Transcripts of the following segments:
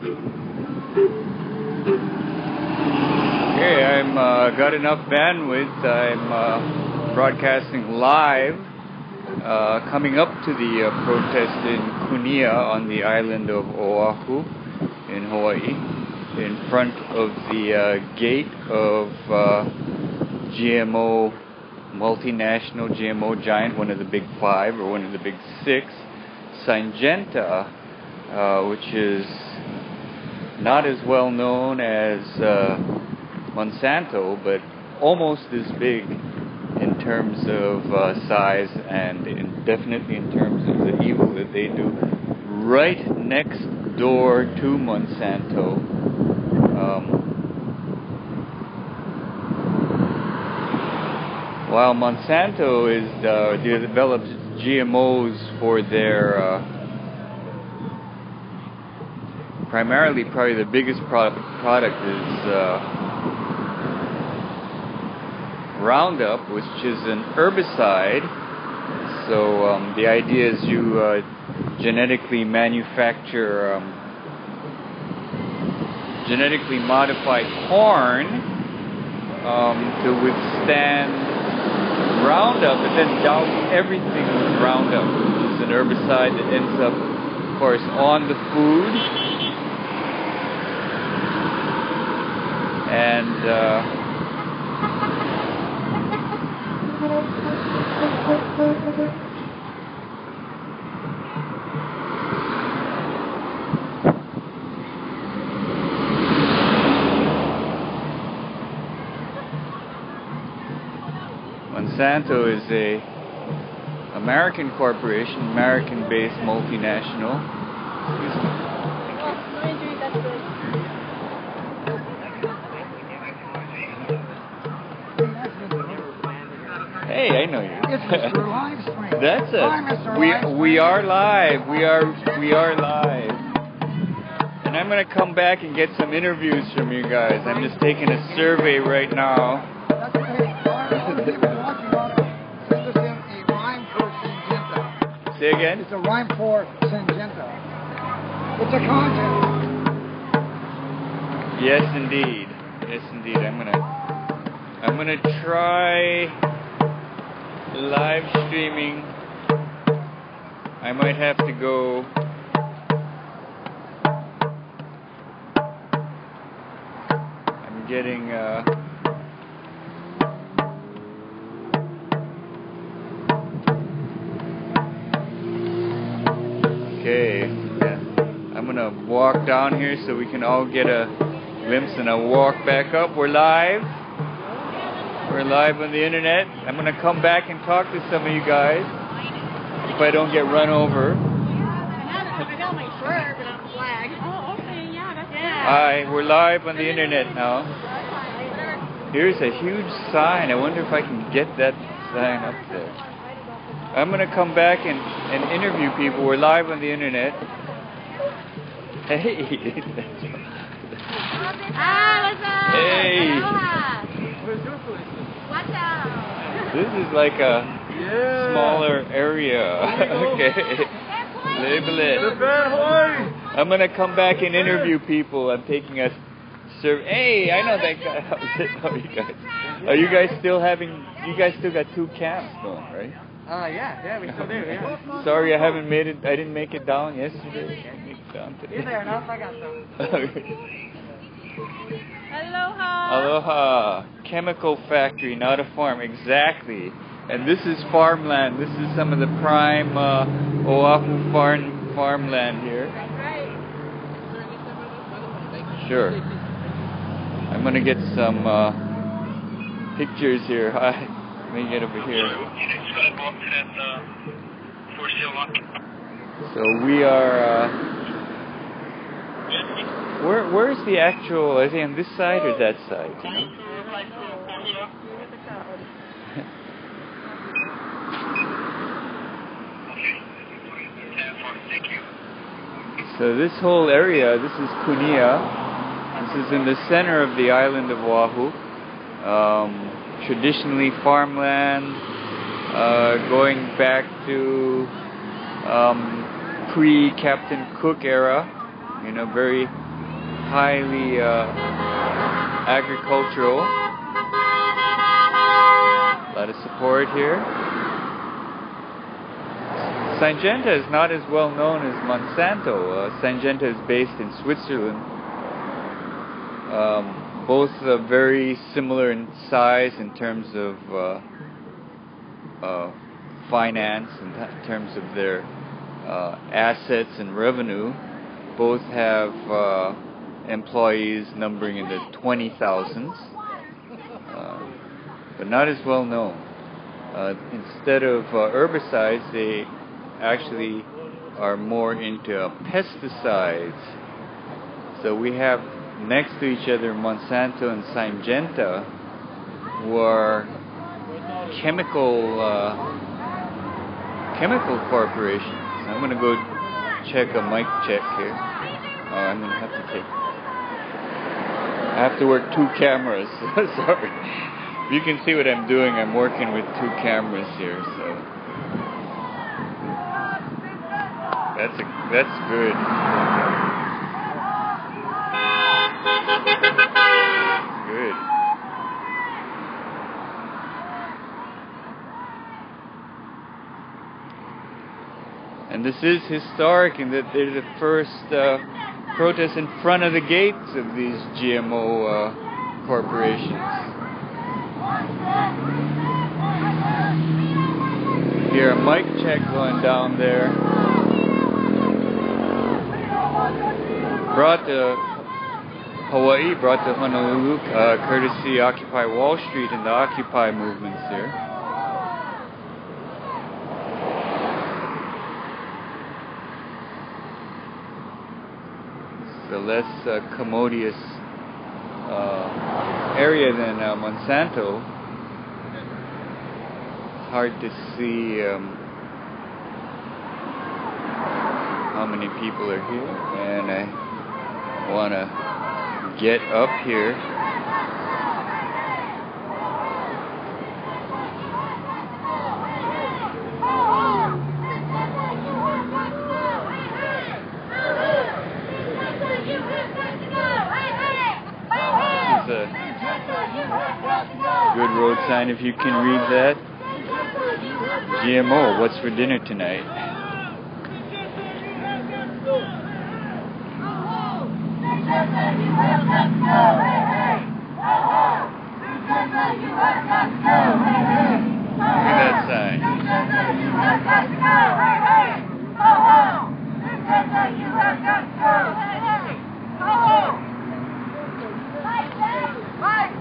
Okay, I'm got enough bandwidth. I'm broadcasting live, coming up to the protest in Kunia on the island of Oahu in Hawaii, in front of the gate of GMO, multinational GMO giant, one of the big five or one of the big six, Syngenta, which is not as well known as Monsanto, but almost as big in terms of size and definitely in terms of the evil that they do. Right next door to Monsanto, while Monsanto develops GMOs for their primarily, probably the biggest product is Roundup, which is an herbicide. So the idea is you genetically manufacture genetically modified corn to withstand Roundup, and then douse everything with Roundup, which is an herbicide that ends up, of course, on the food. And Monsanto is a American corporation, American-based multinational. Excuse me. Hey, I know you. That's it. We are live. We are live. And I'm gonna come back and get some interviews from you guys. I'm just taking a survey right now. Say again? It's a rhyme for Syngenta. It's a content. Yes, indeed. Yes, indeed. I'm gonna try live streaming. I might have to go. I'm getting okay. Yeah. I'm gonna walk down here so we can all get a glimpse, and I'll walk back up. We're live. We're live on the internet. I'm going to come back and talk to some of you guys if I don't get run over. I got my shirt, but I'm flag. Oh, okay, yeah, that's good. Hi, we're live on the internet now. Here's a huge sign. I wonder if I can get that sign up there. I'm going to come back and interview people. We're live on the internet. Hey. What's up? Hey. What's up? This is like a smaller area. Okay. Label it. I'm going to come back and interview people. I'm taking a survey. Hey, I know that guy. How are you guys? Are you guys still having, you guys still got 2 camps going, right? Yeah, we still do, yeah. Sorry, I didn't make it down yesterday. I make it down today. You're there enough, I got some. Aloha. Aloha. Chemical factory, not a farm. Exactly. And this is farmland. This is some of the prime Oahu farmland here. That's right. Sure. I'm going to get some pictures here. Hi. Let me get over here. So we are... Where's the actual, is he on this side or that side? You know? So this whole area, this is Kunia. This is in the center of the island of Oahu. Traditionally farmland, going back to pre-Captain Cook era. You know, very highly agricultural. A lot of support here. Syngenta is not as well known as Monsanto. Syngenta is based in Switzerland. Both are very similar in size in terms of finance, in terms of their assets and revenue. Both have employees numbering in the 20,000s, but not as well known. Instead of herbicides, they actually are more into pesticides. So we have next to each other Monsanto and Syngenta, who are chemical corporations. I'm going to go check a mic check here. I'm going to have to take. I have to work 2 cameras. Sorry. You can see what I'm doing. I'm working with 2 cameras here, so that's good. Good. And this is historic in that they're the first protests in front of the gates of these GMO corporations. Here, a mic check going down there. Brought to Hawaii, brought to Honolulu, courtesy Occupy Wall Street and the Occupy movements here. It's a less commodious area than Monsanto. It's hard to see how many people are here, and I want to get up here. This is a good road sign if you can read that. GMO, what's for dinner tonight? Look at that sign.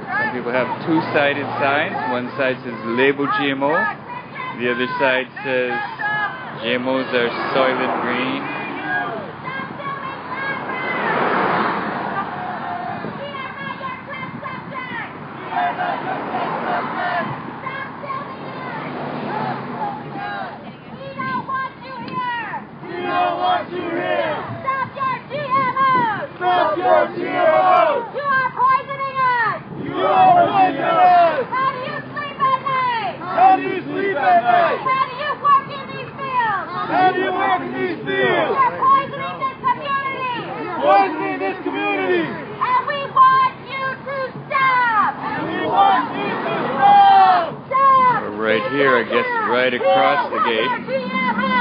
Some people have 2-sided signs. One side says label GMO. The other side says GMOs are Soylent Green. Right here, I guess, right across the gate.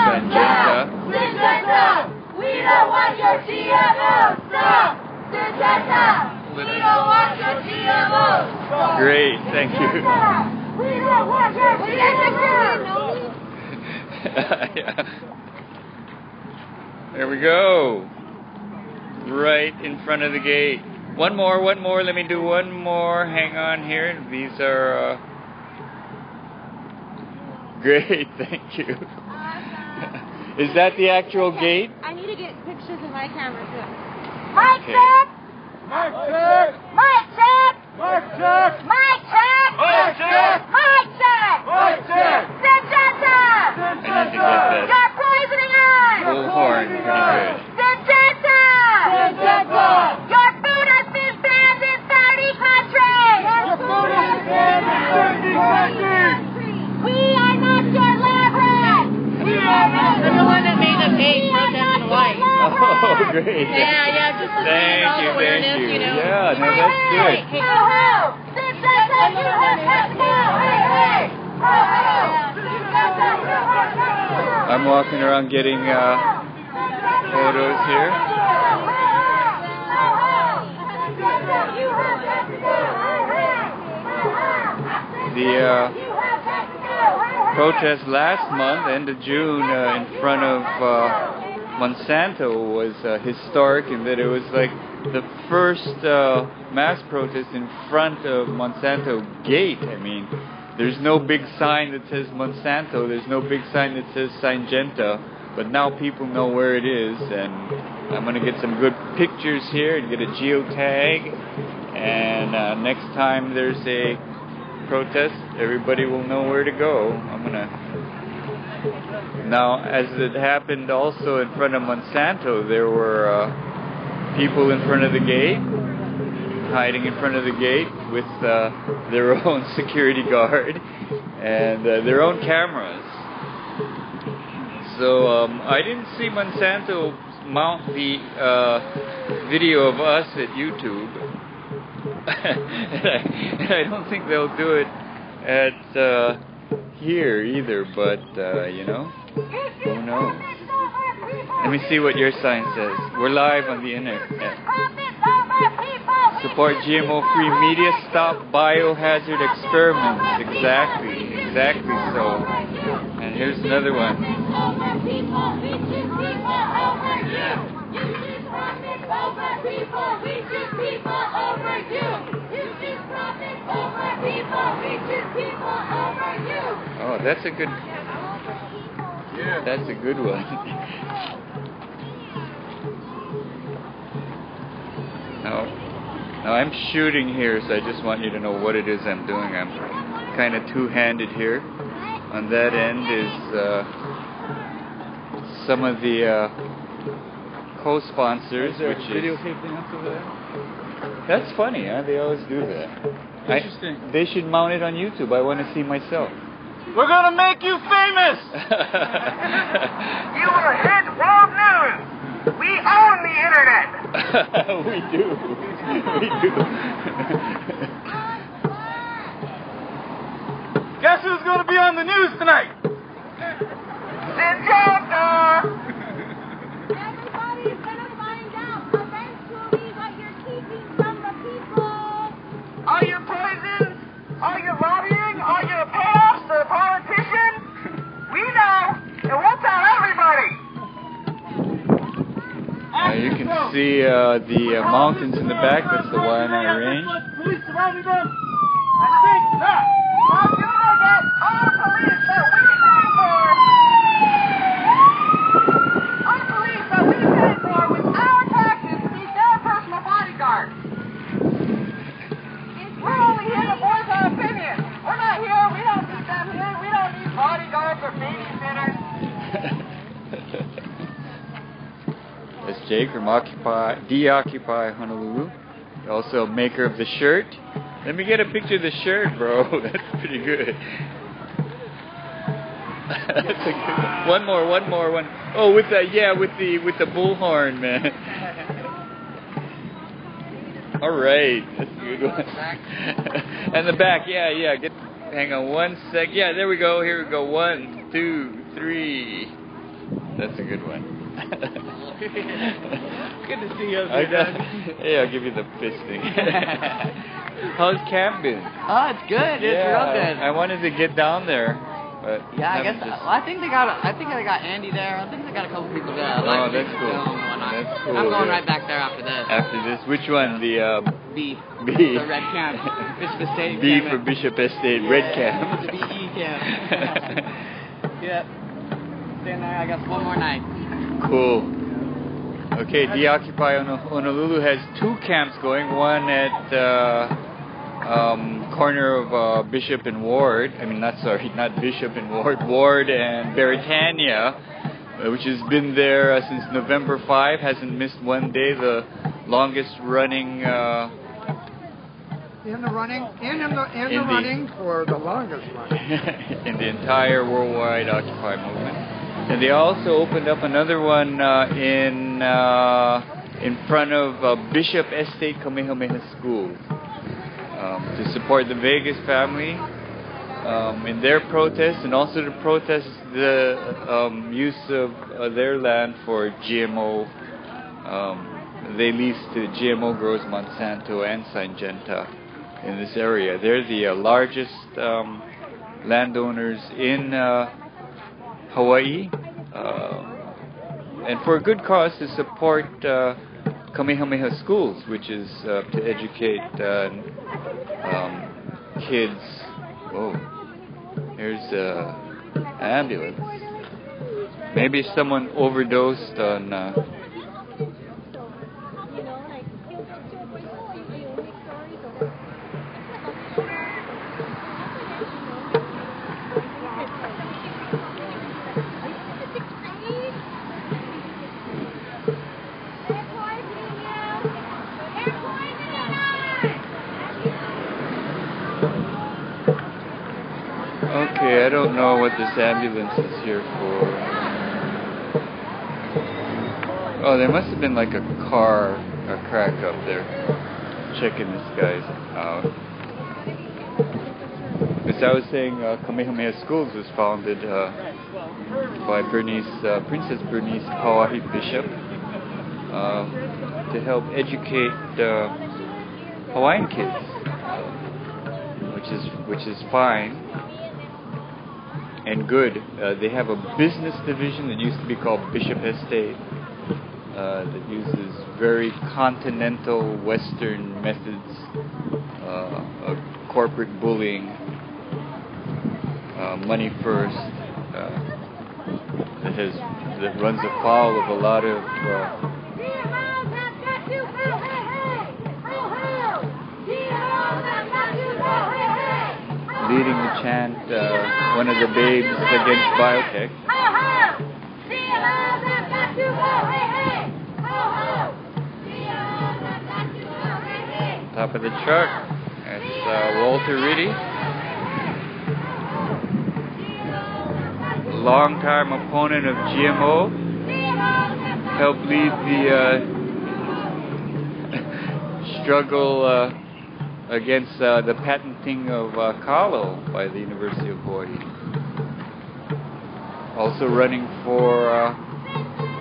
Syngenta. Syngenta! We don't want your GMOs! Stop! Syngenta! We don't want your GMOs! Stop! Great, thank you. We don't want your GMOs! Yeah. There we go. Right in front of the gate. One more. Let me do one more. Hang on here. These are... Great, thank you. Awesome. Is that the actual gate? I need to get pictures of my camera too. Mic check! Mic check! Mic check! Mic check! Mic check! Mic check! Mic check! Mic check! Syngenta! I need to get that You're poisoning us! bullhorn pretty good. Syngenta! Syngenta! Your food has been banned in 30 countries! Your food is banned in 30 countries! We are not your lab rats! We are not I'm the one that made the page protest in Hawaii. Oh, great. Yeah, just Thank you, awareness, thank you. you know. Yeah, no, that's good. Ho, ho! Syngenta, you have got to go! Hey, hey! Ho, ho! Syngenta, you have got to go! I'm walking around getting photos here. The protest last month, end of June, in front of Monsanto was historic in that it was like the first mass protest in front of Monsanto gate. I mean, there's no big sign that says Monsanto, there's no big sign that says Syngenta, but now people know where it is, and I'm going to get some good pictures here and get a geotag, and next time there's a protest, everybody will know where to go. Now, as it happened also in front of Monsanto, there were people in front of the gate, hiding in front of the gate with their own security guard and their own cameras. So I didn't see Monsanto mount the video of us at YouTube. and I don't think they'll do it at here either, but you know, who knows? Let me see what your sign says. We're live on the internet. Support GMO-free media, stop biohazard experiments. Exactly so. And here's another one. Oh, that's a good. Yeah, that's a good one. Now I'm shooting here, so I just want you to know what it is I'm doing. I'm kind of two-handed here. On that end is some of the co-sponsors, which is videotaping us over there? That's funny, huh? They always do that. Interesting. They should mount it on YouTube. I want to see myself. We're gonna make you famous! You will hit world news! We own the internet! We do. Guess who's gonna be on the news tonight? Syngenta! Everybody's gonna find out eventually what you're keeping from the people. Are you poisoned? Are you lobbying? Are you a payoffs or a politician? We know, and we'll tell everybody! You can see the mountains in the back. That's the Waianae Range. Police surrounding them! I think not! How do they get all police that we pay for? Our police that we pay for with our taxes to be their personal bodyguards. We're only here to voice our opinion. We're not here, we don't need them here, we don't need bodyguards or babysitters. That's Jake from Deoccupy Honolulu. Also maker of the shirt. Let me get a picture of the shirt, bro. That's pretty good. That's a good one. One more. Oh, with the bullhorn, man. All right, that's a good one. And the back, yeah. Hang on one sec. Yeah, there we go. Here we go. 1, 2, 3. That's a good one. Good to see you. Hey, I'll give you the fisting. How's camp been? Oh, it's good. It's real good. I wanted to get down there, but yeah, I guess. I think they got. I think I got Andy there. I think they got a couple people there. Oh, that's cool. That's cool. I'm going right back there after this. After this, which one? The B. B. The red camp. Bishop Estate. B for Bishop Estate. Red camp. The BE camp. Yep. Then I guess one more night. Cool. Okay, Deoccupy Honolulu has 2 camps going. One at corner of Bishop and Ward. I mean, not Bishop and Ward. Ward and Beretania, which has been there since November 5. Hasn't missed one day. The longest running. In the running for the longest running. In the entire worldwide Occupy movement. And they also opened up another one in in front of Bishop Estate Kamehameha Schools to support the Vegas family in their protest, and also to protest the use of their land for GMO. They lease to GMO growers Monsanto and Syngenta in this area. They're the largest landowners in Hawaii, and for a good cause, to support Kamehameha Schools, which is to educate kids. Whoa, here's an ambulance. Maybe someone overdosed on Okay, I don't know what this ambulance is here for. Oh, there must have been like a car, a crack up there. Checking this guy's out. As I was saying, Kamehameha Schools was founded by Princess Bernice Pauahi Bishop to help educate Hawaiian kids, which is fine and good. They have a business division that used to be called Bishop Estate that uses very continental Western methods of corporate bullying, money first, that runs afoul of a lot of leading the chant, one of the babes against biotech. Top of the truck, it's Walter Ritty, long-time opponent of GMO, helped lead the struggle against the patenting of kalo by the University of Hawaii. Also running for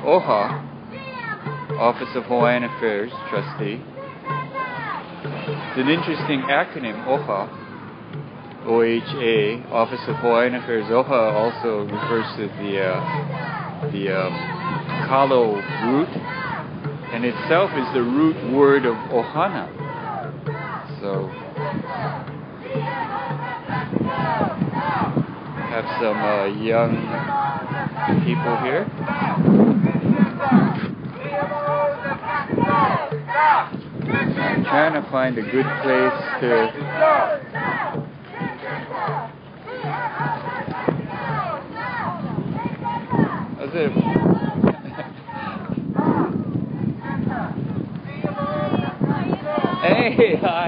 OHA, Office of Hawaiian Affairs, trustee. It's an interesting acronym, OHA, OHA, Office of Hawaiian Affairs. OHA also refers to the kalo root, and itself is the root word of ohana. So, have some young people here. I'm trying to find a good place to. How's it? Hey, hi,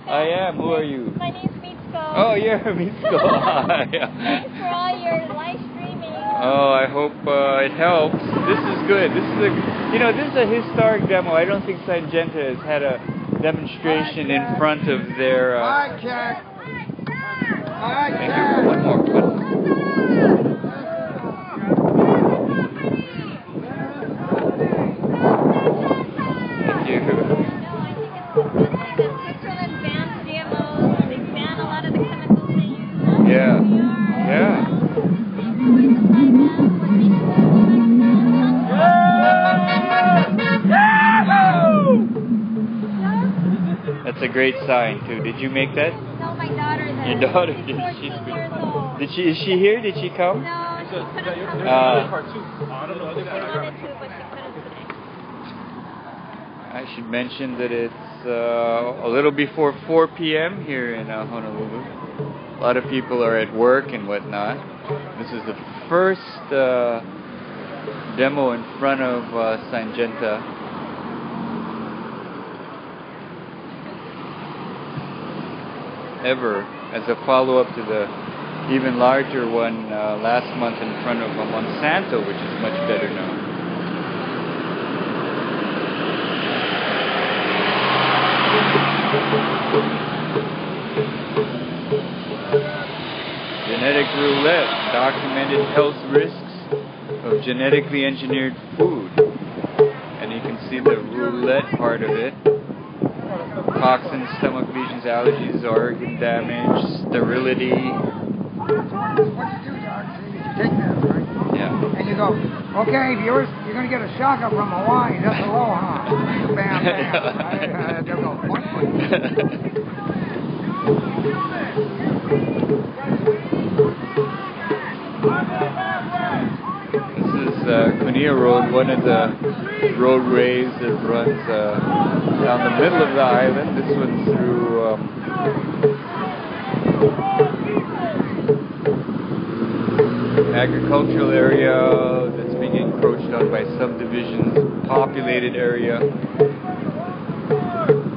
I am. Who are you? My name's Mitsuko. Oh, you're Mitsuko. Hi. Thanks for all your live streaming. Oh, I hope it helps. This is good. This is a historic demo. I don't think Syngenta has had a demonstration in front of their. Hi, Jack. Hi, Thank Jack. you. One more. Thank you. Yeah. That's a great sign too. Did you make that? No, my daughter does. Your daughter did. She's 14 years old. Is she here? Did she come? No, she couldn't come. She wanted to, but she couldn't today. I should mention that it's a little before 4 p.m. here in Honolulu. A lot of people are at work and whatnot. This is the first demo in front of Syngenta. Ever, as a follow-up to the even larger one last month in front of Monsanto, which is much better known. like roulette, documented health risks of genetically engineered food. And you can see the roulette part of it. Toxins, stomach lesions, allergies, organ damage, sterility. What you do, Doc, is you take this, right? Yeah. And you go, okay, viewers, you're going to get a shaka from Hawaii. That's aloha. Bam, bam. They'll go, point, point. This is Kunia Road, one of the roadways that runs down the middle of the island. This one's through agricultural area that's being encroached on by subdivisions, populated area.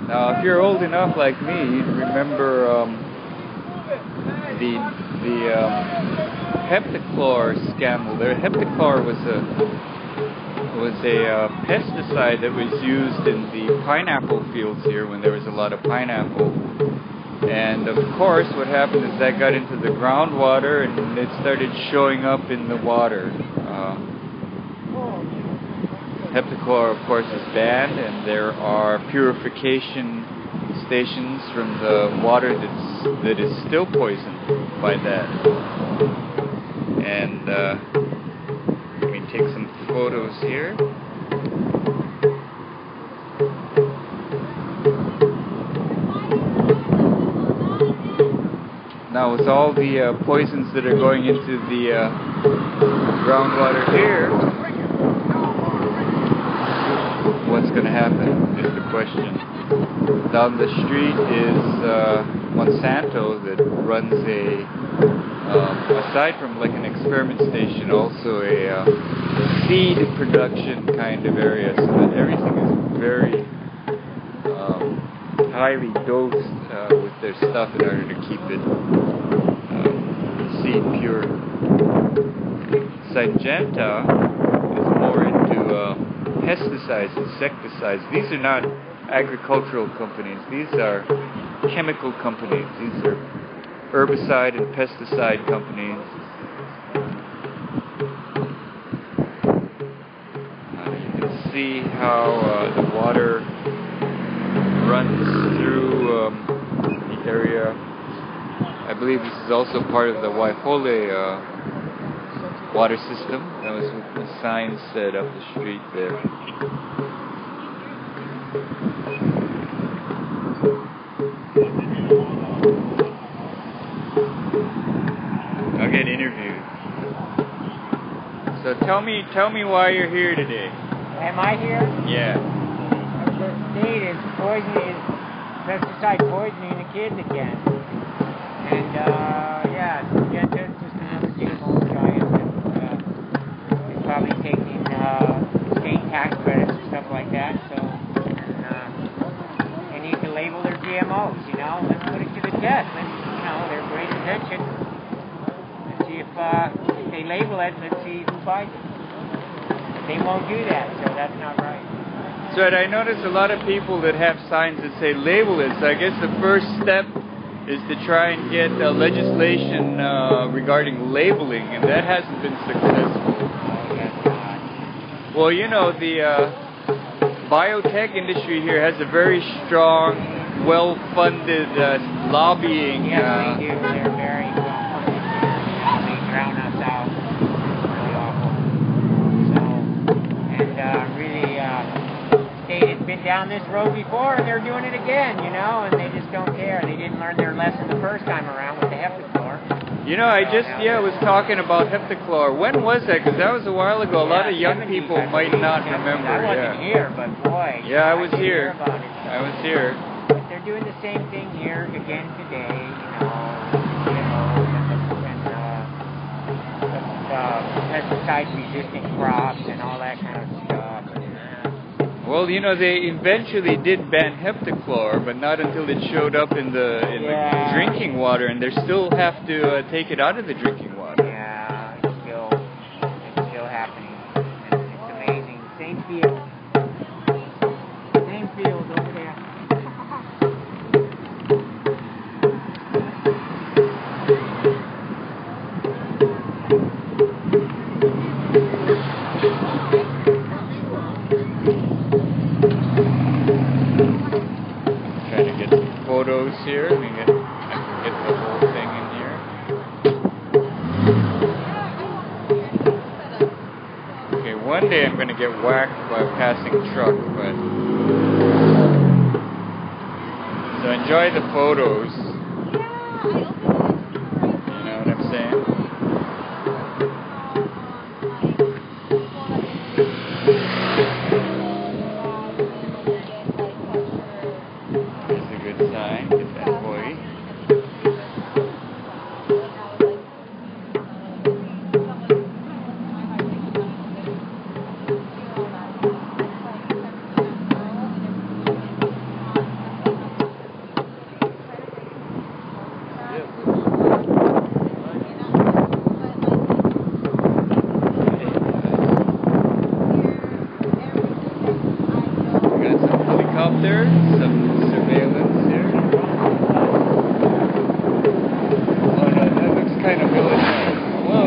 Now, if you're old enough like me, you'd remember the heptachlor scandal. Heptachlor was a pesticide that was used in the pineapple fields here when there was a lot of pineapple. And of course, what happened is that got into the groundwater and it started showing up in the water. Heptachlor, of course, is banned, and there are purification stations from the water that is still poisoned by that. And let me take some photos here. Now, with all the poisons that are going into the groundwater here, what's going to happen is the question. Down the street is Monsanto that runs aside from like an experiment station, also a seed production kind of area, so that everything is very highly dosed with their stuff in order to keep it seed pure. Syngenta is more into pesticides, insecticides. These are not agricultural companies. These are chemical companies. These are herbicide and pesticide companies. You can see how the water runs through the area. I believe this is also part of the Waihole water system. That was what the sign said up the street there. I'll get interviewed. So tell me why you're here today. Am I here? Yeah. The state is poisoning, pesticide poisoning the kids again. And yeah, Syngenta is just another GMO giant. They're probably taking state tax credits and stuff like that. So they need to label their GMOs. You know, let's put it to the test. Let's, you know, their great invention. Let's see if they label it. Let's see who buys it. They won't do that, so that's not right. So I notice a lot of people that have signs that say label it. So I guess the first step is to try and get legislation regarding labeling, and that hasn't been successful. Oh, yes, not. Well, you know, the biotech industry here has a very strong, well-funded lobbying. Yes, they do. They're very well-funded. They drown us out. It's really awful. So, and really, state has been down this road before, and they're doing it again, you know, and they just don't care. They didn't learn their lesson the first time around with the heptachlor. You know, I just, was talking about heptachlor. When was that? Because that was a while ago. A lot of young 70s, people might not remember. I wasn't here, but boy. Yeah, I was here. About it. I was here. But they're doing the same thing here again today, pesticide-resistant crops and all that kind of stuff. Well, you know, they eventually did ban heptachlor, but not until it showed up in the drinking water, and they still have to take it out of the drinking water. Yeah, it's still happening. It's amazing. Same field over there. photos here. I can get the whole thing in here. Okay, one day I'm going to get whacked by a passing truck, but so enjoy the photos. You know what I'm saying? Here's a good sign. Get that boy. Helicopter, some surveillance here. Oh no, that looks kind of military. Whoa!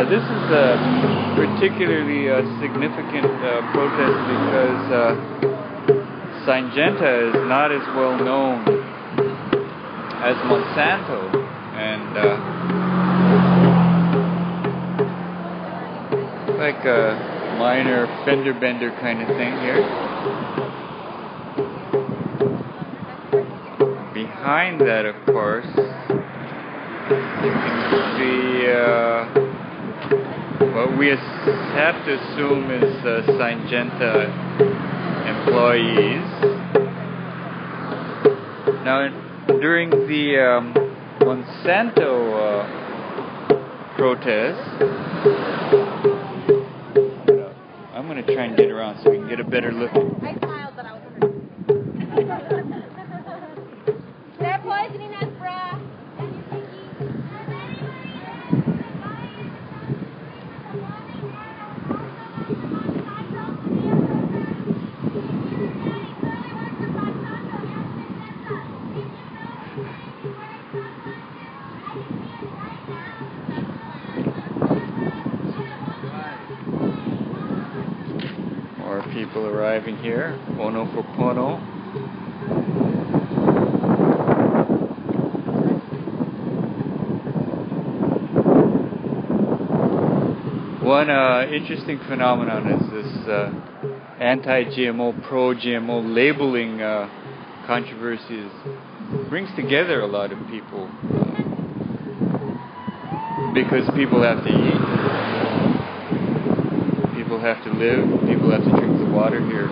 This is a particularly significant protest because Syngenta is not as well known as Monsanto, and like a minor fender bender kind of thing here. Behind that, of course, you can see what we have to assume is Syngenta employees. Now, during the Monsanto protest, I'm going to try and get around so we can get a better look. I smiled, but I was They're poisoning us, bruh. And you think More people arriving here. Pono for Pono. One interesting phenomenon is this anti-GMO, pro-GMO labeling controversies. Brings together a lot of people because people have to eat, people have to live, people have to drink the water here.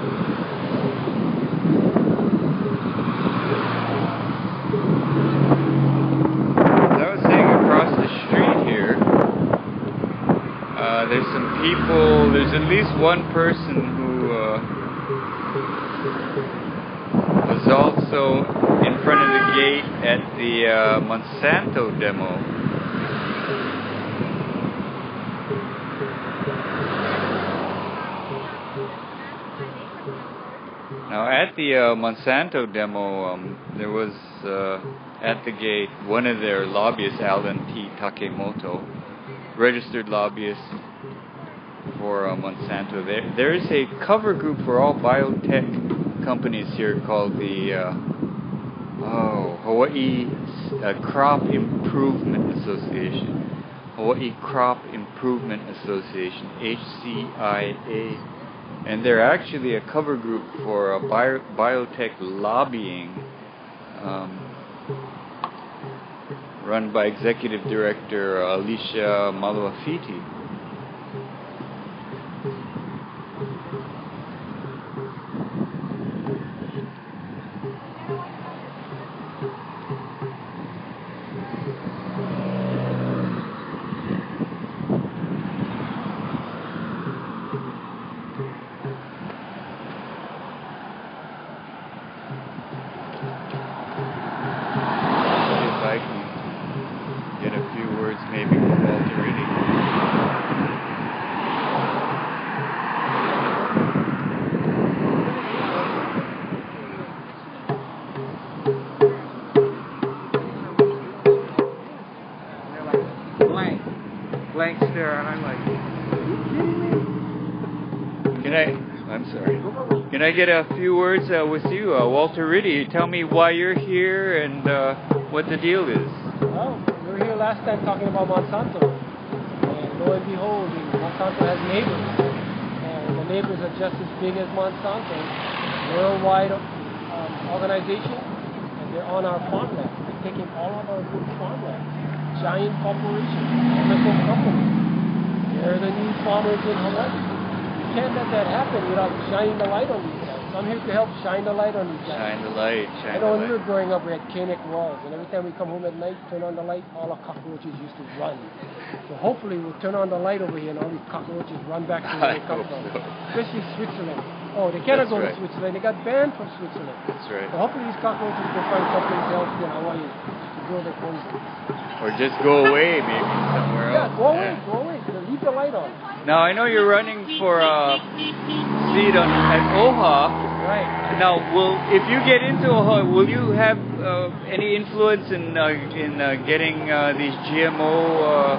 As I was saying, across the street here, there's some people, there's at least one person who was also in front of the gate at the Monsanto demo. Now at the Monsanto demo, there was at the gate one of their lobbyists, Alan T. Takemoto, registered lobbyist for Monsanto. There is a cover group for all biotech companies here called the Hawaii Crop Improvement Association. Hawaii Crop Improvement Association, HCIA. And they're actually a cover group for biotech lobbying, run by Executive Director Alicia Maluafiti. I can there, and I'm like, I'm sorry. Can I get a few words with you, Walter Riddy? Tell me why you're here and what the deal is. Well, we were here last time talking about Monsanto. And lo and behold, Monsanto has neighbors. And the neighbors are just as big as Monsanto. Worldwide organization. And they're on our farmland. They're taking all of our good farmland. Giant corporations, chemical companies. They're the new farmers in Hawaii. You can't let that happen without shining the light on these guys. So I'm here to help shine the light on these guys. Shine the light, I know when we were growing up, we had Koenig walls, and every time we come home at night, turn on the light, all the cockroaches used to run. So hopefully we'll turn on the light over here, and all these cockroaches run back to where they come from. So. Especially Switzerland. Oh, they cannot go right. to Switzerland. They got banned from Switzerland. That's right. So hopefully these cockroaches will find someplace else in Hawaii to grow their poison. Or just go away, maybe somewhere else. Yeah, go away, go away. Leave the light on. Now, I know you're running for seat at OHA. Right. Now, if you get into OHA, will you have any influence in getting these GMO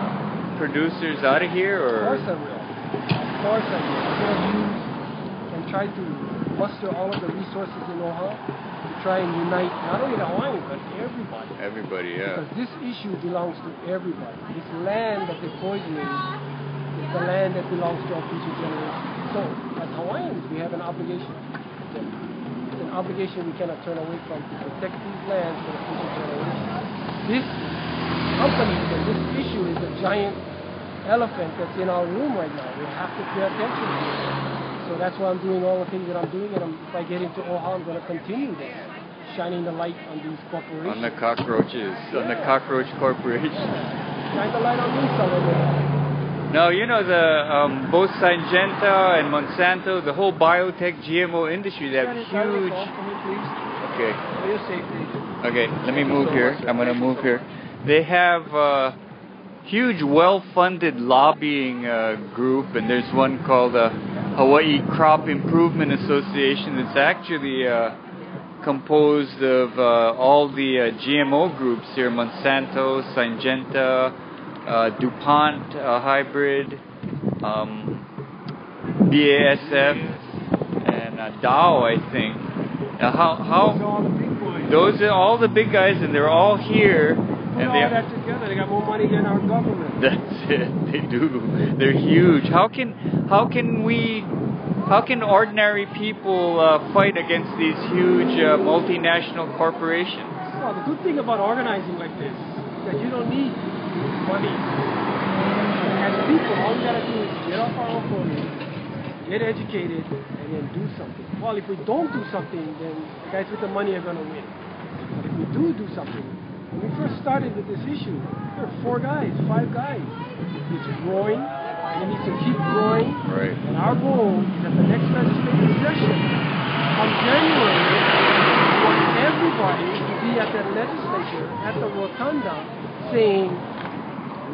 producers out of here? Or? Of course I will. Of course I will. I'm going to use and try to muster all of the resources in OHA. Try and unite not only the Hawaiians, but everybody. Everybody, yeah. Because this issue belongs to everybody. This land that they're poisoning is the land that belongs to our future generations. So, as Hawaiians, we have an obligation. It's an obligation we cannot turn away from to protect these lands for the future generations. This company and this issue is a giant elephant that's in our room right now. We have to pay attention to it. So that's why I'm doing all the things that I'm doing, and if I get into OHA, I'm going to continue this, shining the light on these corporations. On the cockroaches, on the cockroach corporations. Yeah. Shine the light on me, someone. Now, you know, both Syngenta and Monsanto, the whole biotech GMO industry, they have huge... Okay. For your safety. Okay, let me move here. I'm going to move here. They have huge, well-funded lobbying group, and there's one called Hawaii Crop Improvement Association that's actually composed of all the GMO groups here, Monsanto, Syngenta, DuPont hybrid, BASF, and Dow, I think. Those are all the big guys, and they're all here. Put all that together, they got more money than our government. That's it. They do. They're huge. How can ordinary people fight against these huge multinational corporations? Well, the good thing about organizing like this is that you don't need money. As people, all we gotta do is get off our own ponies, get educated, and then do something. Well, if we don't do something, then the guys with the money are gonna win. But if we do something, when we first started with this issue, there were 4 guys, 5 guys. It's growing, and it needs to keep growing. Right. And our goal is at the next legislative session, on January, we want everybody to be at the legislature, at the rotunda, saying,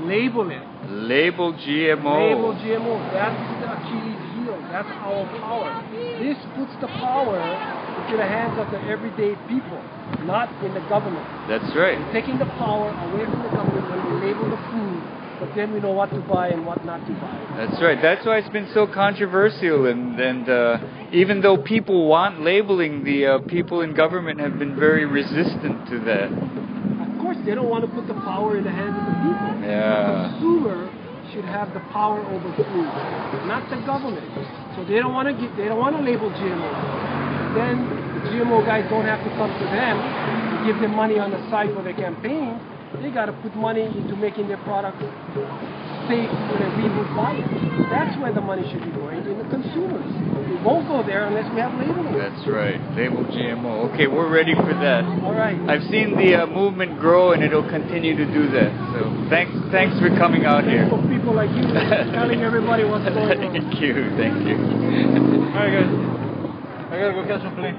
label it. Label GMO. Label GMO. That's the Achilles heel. That's our power. This puts the power into the hands of the everyday people, not in the government. That's right. We're taking the power away from the government when we label the food, but then we know what to buy and what not to buy. That's right. That's why it's been so controversial, and even though people want labeling, the people in government have been very resistant to that. Of course, they don't want to put the power in the hands of the people. Yeah. The consumer should have the power over food, not the government. So they don't want to label GMO. Then the GMO guys don't have to come to them and give them money on the side for their campaign. They got to put money into making their products safe so that we will buy it. That's where the money should be going, in the consumers. It won't go there unless we have labeling. That's right. Label GMO. Okay, we're ready for that. All right. I've seen the movement grow, and it'll continue to do that. So thanks for coming out here. For people like you, telling everybody what's going on. Thank you. All right, guys. I gotta go catch a plane.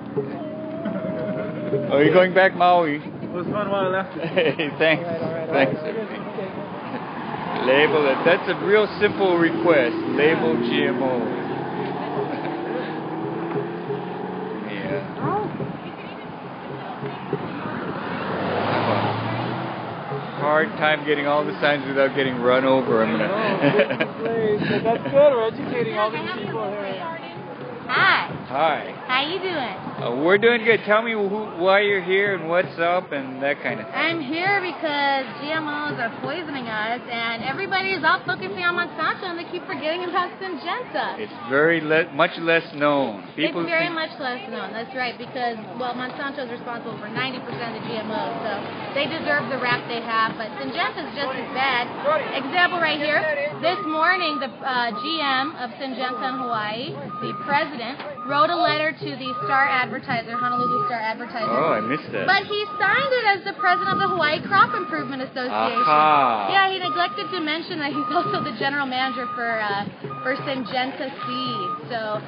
Oh, you're going back Maui? It was fun while I left. Hey, thanks. All right. Thanks. Label it. That's a real simple request. Label GMO. Yeah. Hard hard time getting all the signs without getting run over. I'm gonna. So that's good. We're educating all these people here. Hi. Hi. How you doing? We're doing good. Tell me why you're here and what's up and that kind of thing. I'm here because GMOs are poisoning us, and everybody is all focusing on Monsanto, and they keep forgetting about Syngenta. It's very much less known. People It's very much less known. That's right, because Monsanto is responsible for 90% of the GMOs, so they deserve the rap they have. But Syngenta is just as bad. Example right here. This morning, the GM of Syngenta in Hawaii, the president, wrote a letter to the Star Advertiser, Honolulu Star Advertiser. Oh, I missed that. But he signed it as the president of the Hawaii Crop Improvement Association. Aha. Yeah, he neglected to mention that he's also the general manager for Syngenta Seeds. So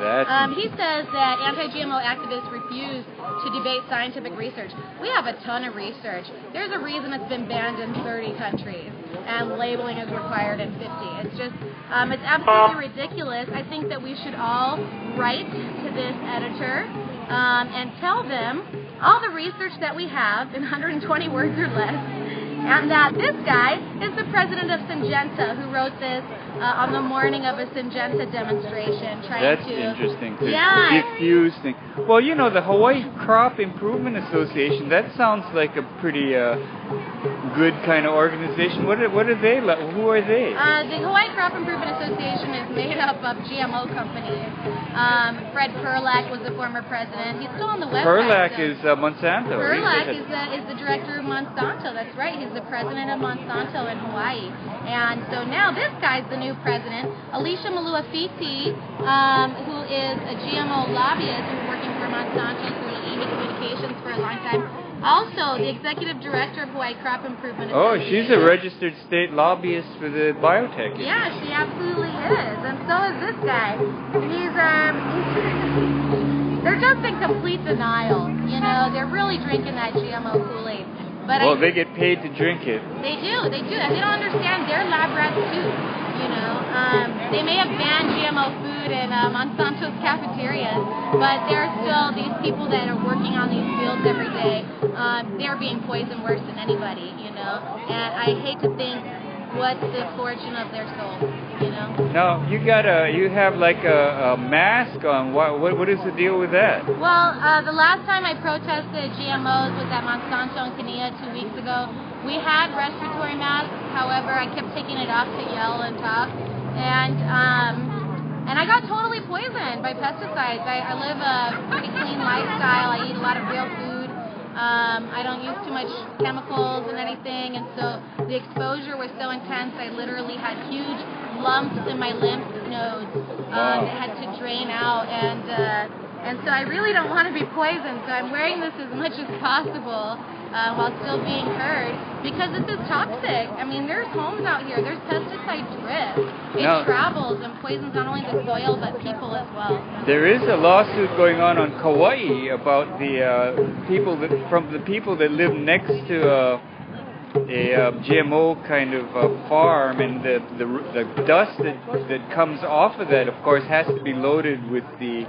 he says that anti-GMO activists refuse to debate scientific research. We have a ton of research. There's a reason it's been banned in 30 countries, and labeling is required in 50. It's just, it's absolutely ridiculous. I think that we should all write to this editor and tell them all the research that we have in 120 words or less, and that this guy is the president of Syngenta, who wrote this on the morning of a Syngenta demonstration. That's interesting to diffuse things. Well, you know, the Hawaii Crop Improvement Association, that sounds like a pretty good kind of organization. What are they like? Who are they? The Hawaii Crop Improvement Association is made up of GMO companies. Fred Perlak was the former president. He's still on the website. Perlak is Monsanto. Perlak is the director of Monsanto. That's right. He's the president of Monsanto in Hawaii. And so now this guy's the new president. Alicia Maluafiti, who is a GMO lobbyist who's working for Monsanto through EMI Communications for a long time. Also, the executive director of Hawaii Crop Improvement Association. Oh, she's a registered state lobbyist for the biotech industry. Yeah, she absolutely is. And so is this guy. They're just in complete denial. You know, they're really drinking that GMO Kool-Aid. But they get paid to drink it. They do. And they don't understand they're lab rats too. You know, they may have banned GMO food in Monsanto's cafeterias, but there are still these people that are working on these fields every day. They're being poisoned worse than anybody, you know. And I hate to think what's the fortune of their soul, you know. No, you have like a mask on. What is the deal with that? Well, the last time I protested GMOs was at Monsanto in Kenia 2 weeks ago. We had respiratory masks. However, I kept taking it off to yell and talk, and I got totally poisoned by pesticides. I live a pretty clean lifestyle. I eat a lot of real food. I don't use too much chemicals and anything, and so the exposure was so intense. I literally had huge lumps in my lymph nodes that had to drain out, and so I really don't want to be poisoned. So I'm wearing this as much as possible while still being heard, because this is toxic. I mean, there's homes out here. There's pesticide drift. It travels and poisons not only the soil but people as well. There is a lawsuit going on Kauai about the people that live next to a GMO kind of farm, and the dust that comes off of that, of course, has to be loaded with the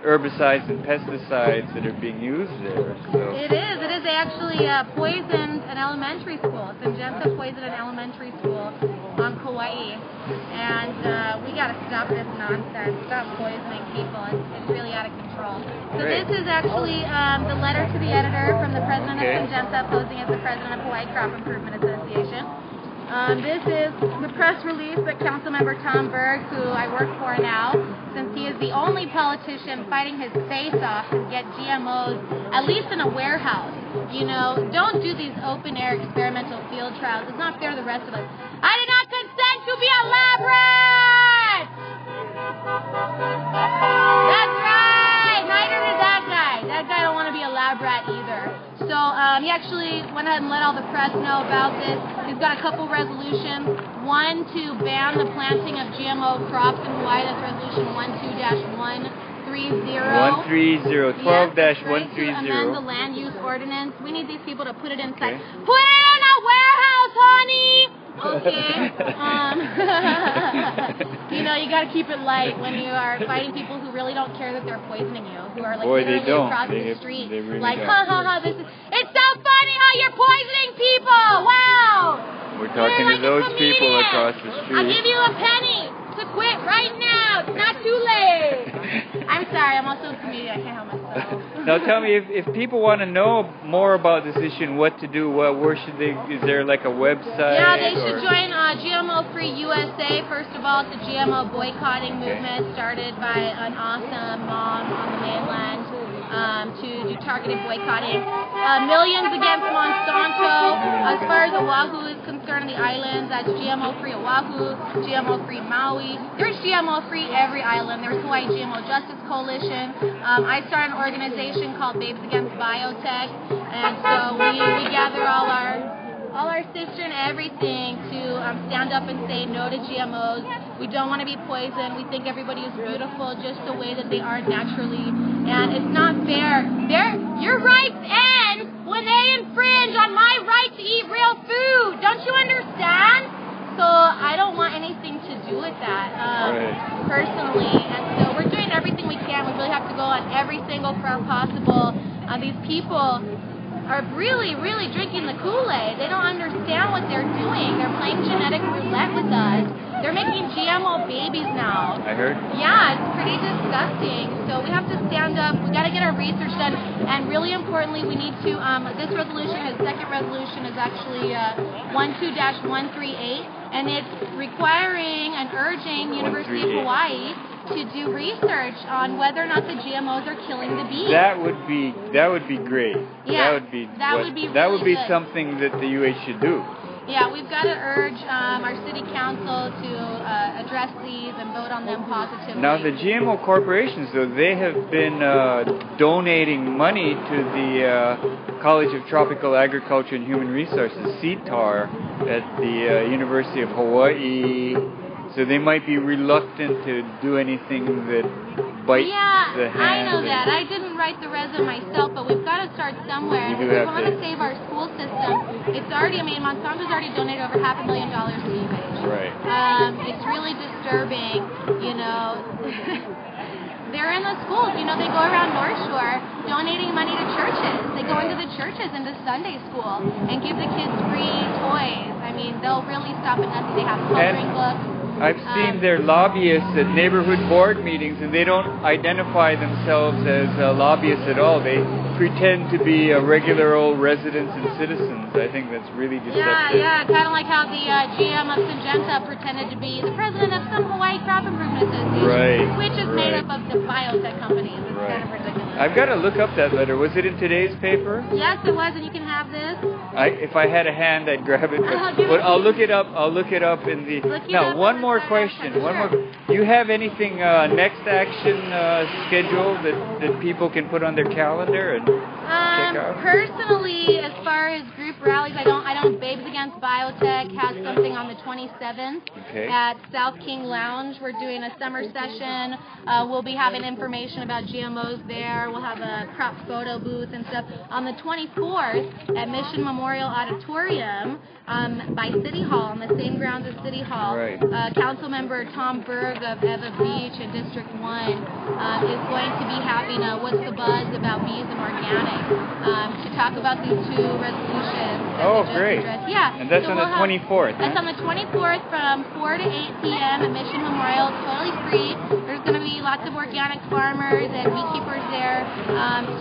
herbicides and pesticides that are being used there. So. It is. They actually poisoned an elementary school. Syngenta poisoned an elementary school on Kauai. And we got to stop this nonsense. Stop poisoning people. It's really out of control. So this is actually the letter to the editor from the president of Syngenta, posing as the president of Hawaii Crop Improvement Association. This is the press release that Councilmember Tom Berg, who I work for now, since he is the only politician fighting his face off to get GMOs, at least in a warehouse. You know, don't do these open-air experimental field trials. It's not fair to the rest of us. I did not consent to be a lab rat! That's right! Neither did that guy. That guy don't want to be a lab rat either. So he actually went ahead and let all the press know about this. He's got a couple resolutions. One, to ban the planting of GMO crops in Hawaii. That's resolution 12-130. 130, 12-130. To amend the land use ordinance. We need these people to put it inside. Put it in a warehouse, honey! Okay. You know, you got to keep it light when you are fighting people who really don't care that they're poisoning you, who are like literally across the street, really like, ha ha ha, it's so funny how you're poisoning people! Wow! We're talking to those people across the street. I'll give you a penny to quit right now. It's not too late. I'm sorry, I'm also a comedian. I can't help myself. Now tell me, if people want to know more about this issue and what to do, where should they, is there like a website? Yeah, they should join GMO Free USA. First of all, it's a GMO boycotting movement started by an awesome mom on the mainland to do targeted boycotting. Millions Against Monsanto. As far as Oahu is concerned, on the islands, that's GMO Free Oahu, GMO Free Maui. There's GMO Free every island. There's Hawaii GMO Justice Coalition. I started an organization called Babes Against Biotech, and so we gather all our sister and everything to stand up and say no to GMOs. We don't want to be poisoned. We think everybody is beautiful just the way that they are naturally, and it's not fair. Your rights end when they infringe on my right to eat real food. Don't you understand? So I don't want anything to do with that personally, and so we're doing everything we can. We really have to go on every single front possible. These people are really, really drinking the Kool-Aid. They don't understand what they're doing. They're playing genetic roulette with us. They're making GMO babies now. I heard. Yeah, it's pretty disgusting. So we have to stand up. We got to get our research done. And really importantly, we need to, this resolution, the second resolution is actually 12-138. And it's requiring and urging University of Hawaii to do research on whether or not the GMOs are killing the bees. That would be great. Yeah, that would be good. Something that the UH should do. Yeah, we've got to urge our city council to address these and vote on them positively. Now, the GMO corporations, though, they have been donating money to the College of Tropical Agriculture and Human Resources, CTAR, at the University of Hawaii. So they might be reluctant to do anything that bites the hand. I know that. I didn't write the resume myself, but we've got to start somewhere. And if we want to save our school system, it's already, Monsanto's already donated over $500,000 to UH. Right. It's really disturbing, They're in the schools, they go around North Shore donating money to churches. They go into the churches, into Sunday school, and give the kids free toys. They'll really stop at nothing. They have coloring books. I've seen their lobbyists at neighborhood board meetings, and they don't identify themselves as lobbyists at all. They pretend to be regular old residents and citizens. I think that's really deceptive. Yeah, kind of like how the GM of Syngenta pretended to be the president of some Hawaii Crop Improvement Association, which is made up of the biotech companies. It's kind of ridiculous. I've got to look up that letter. Was it in today's paper? Yes, it was, and you can have this. If I had a hand, I'd grab it. But I'll look it up. I'll look it up in the. Now, one more question. Do you have anything next action scheduled that people can put on their calendar and check out? Personally, as far as group rallies, I don't. Babes Against Biotech has something on the 27th at South King Lounge. We're doing a summer session. We'll be having information about GMOs there. We'll have a crop photo booth and stuff. On the 24th at Mission Memorial Auditorium by City Hall, on the same grounds as City Hall, Council Member Tom Berg of Eva Beach in District 1 is going to be having a What's the Buzz About Bees and Organics to talk about these two resolutions. Oh, great. Yeah. And that's on the 24th. That's on the 24th from 4 to 8 p.m. at Mission Memorial. It's totally free. There's going to be lots of organic farmers and beekeepers there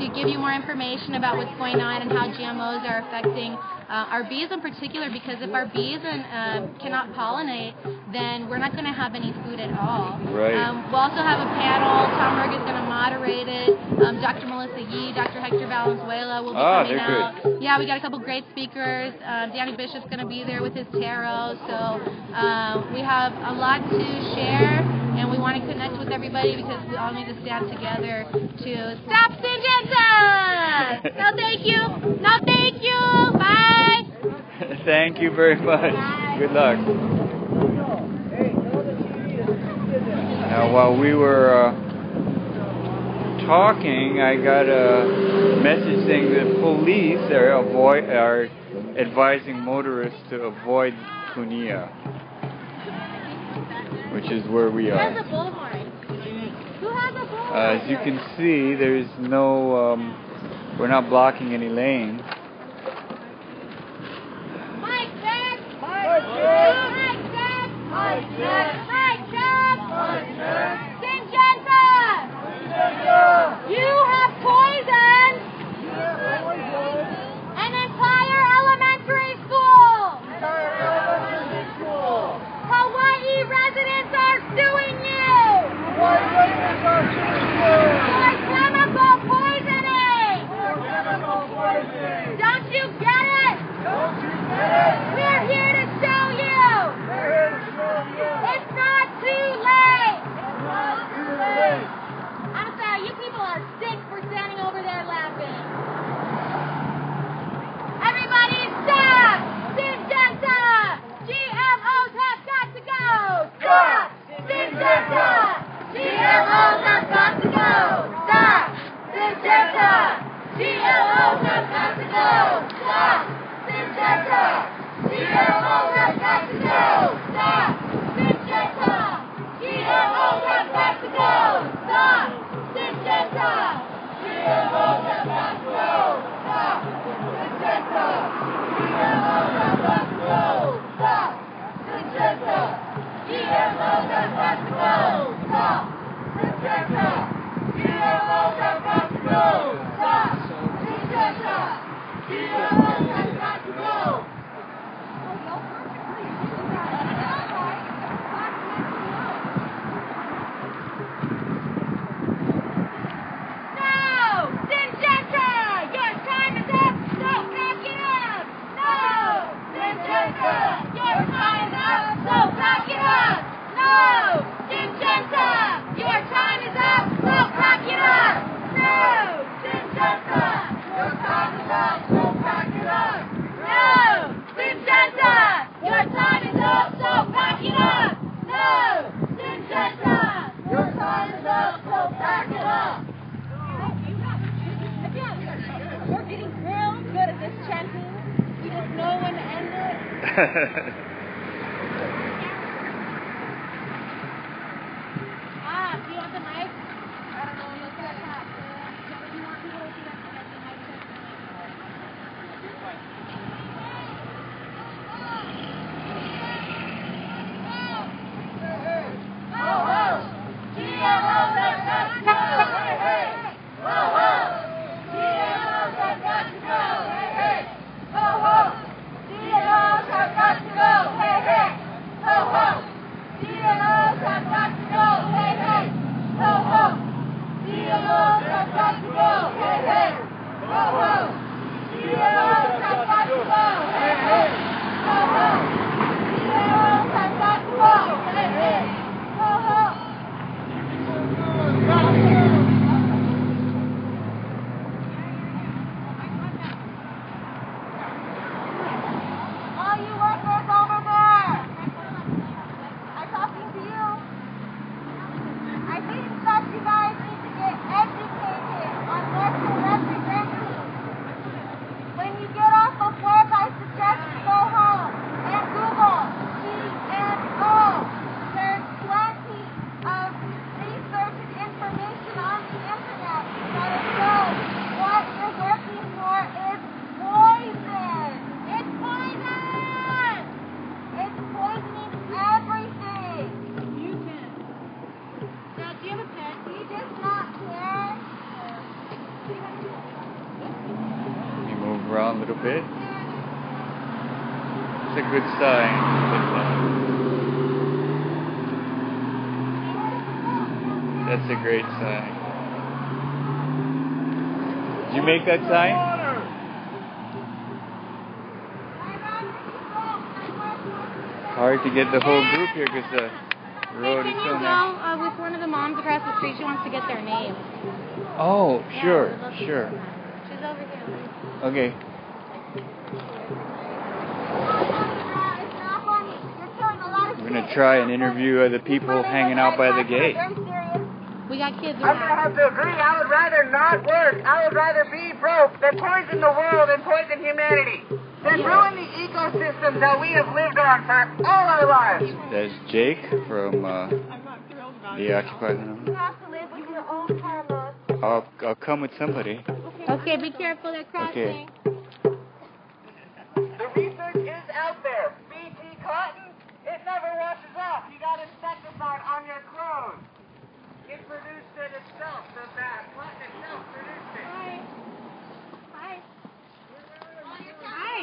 to give you more information about what's going on and how GMOs are affecting our bees in particular, because if our bees cannot pollinate, then we're not going to have any food at all. Right. We'll also have a panel. Tom Berg is going to moderate it. Dr. Melissa Yee, Dr. Hector Valenzuela will be coming out. Good. Yeah, we got a couple great speakers. Danny Bishop's going to be there with his tarot. So we have a lot to share, and we want to connect with everybody because we all need to stand together to stop Syngenta! No, thank you. No, thank you. Bye. Thank you very much. Bye. Good luck. Now, while we were talking, I got a message saying that police are advising motorists to avoid Kunia, which is where we are. Who has a bullhorn? Who has a bullhorn? As you can see, there's no, we're not blocking any lanes. Mike, back! Right, Chad! Syngenta! You have poisoned an entire elementary school! Hawaii residents are suing you! For chemical poisoning! Don't you get it? We're here to show you! It's not too late! I'm sorry, you people are sick for standing over there laughing. Everybody stop! Syngenta! GMOs have got to go! Stop! Syngenta! GMOs have got to go! Stop! Syngenta! GMOs have got to go! Stop! Syngenta! GMOs have got to go! Stop! Syngenta! GMOs have got to go! Stop! Syngenta! GMOs have got to go! Stop! Syngenta! GMOs have got to go! Stop! Syngenta! GMOs have got to go! Stop! Syngenta! GMOs have got to go! Stop! Syngenta! GMOs have got to go! Do you want the mic? I don't know. Look at that. Do you want people to see that? Around a little bit. It's a good sign. That's a great sign. Did you make that sign? Hard to get the whole group here because the road is so narrow. Can you go with one of the moms across the street? She wants to get their name. Oh, sure, sure. She's over here. Okay. We're going to try and interview the people hanging out by the gate. We got kids I'm going to have to agree. I would rather not work. I would rather be broke than poison the world and poison humanity. Than ruin the ecosystems that we have lived on for all our lives. That's Jake from the Occupy. You have to live with your own karma. I'll come with somebody. Okay, be careful. They're crossing. Okay. The research is out there. BT cotton, it never washes off. You got insecticide on your clothes. It produced it itself. The plant itself produced it. Hi. Hi.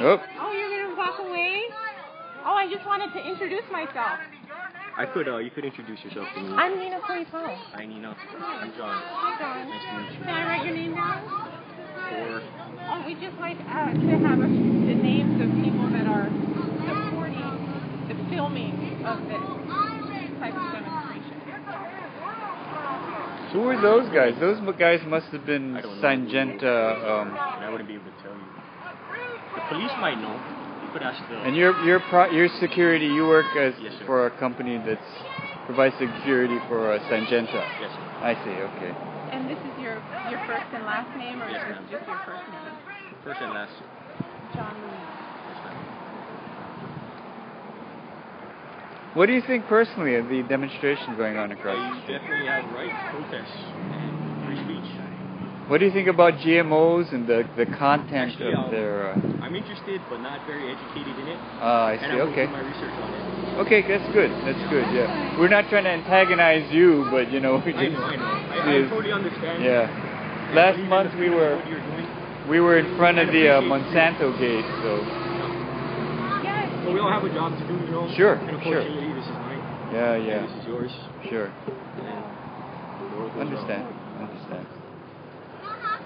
Oh. Oh, you're gonna walk away? Oh, I just wanted to introduce myself. You could introduce yourself to me. I'm Nina Poitol. Hi, Nina. I'm John. Hi, John. Nice to meet you. Can I write your name down? Or Oh, we just like to have the names of people that are supporting the filming of this type of demonstration. Who were those guys? Those guys must have been Syngenta. I wouldn't be able to tell you. The police might know. You could ask the. And your security. You work as Yes, sir. for a company that provides security for Syngenta. Yes, sir. I see. Okay. And this is your first and last name, or Yes, is ma'am. this just your first name? First and last. John Louis. Yes, ma'am. What do you think personally of the demonstration going on across the You street? definitely have right protests and free speech. What do you think about GMOs and the content Actually, of their? I'm interested, but not very educated in it. I And see. I will Okay. do my research on it. Okay, that's good. That's good. Yeah, we're not trying to antagonize you, but we just. I know. I totally understand. Yeah. And Last believe in month the we freedom were of what you're doing. in front of And the appreciate Monsanto gate, so. But we all have a job to do, you know. Sure, And sure. unfortunately, this is mine. Yeah, And yeah. this is yours. Sure. And the world goes Understand. on. Understand.